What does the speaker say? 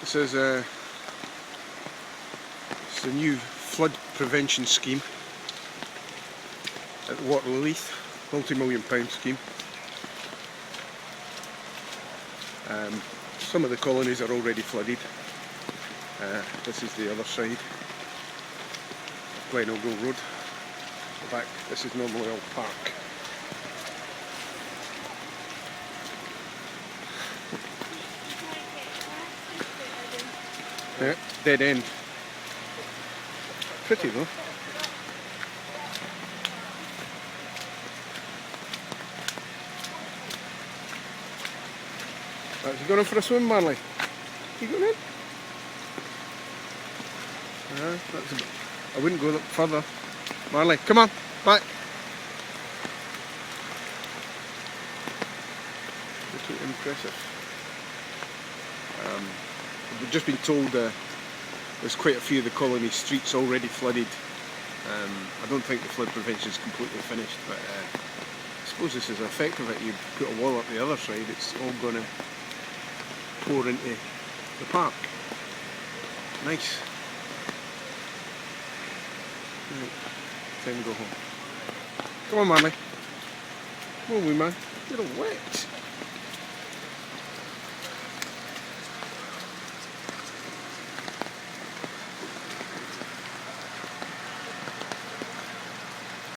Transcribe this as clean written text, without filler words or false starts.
This is it's the new flood prevention scheme at Water of Leith, multi-million-pound scheme. Some of the colonies are already flooded. This is the other side of Glen Ogle Road. The back, this is normally all park. Yeah, dead end. Pretty though. Right, you going in for a swim, Marley? You going in? That's a bit, I wouldn't go further. Marley, come on, back. Pretty impressive. We've just been told there's quite a few of the colony streets already flooded. I don't think the flood prevention is completely finished, but I suppose this is the effect of it. You put a wall up the other side, it's all going to pour into the park. Nice. Right, time to go home. Come on, Marley. Come on, wee man. You're all wet.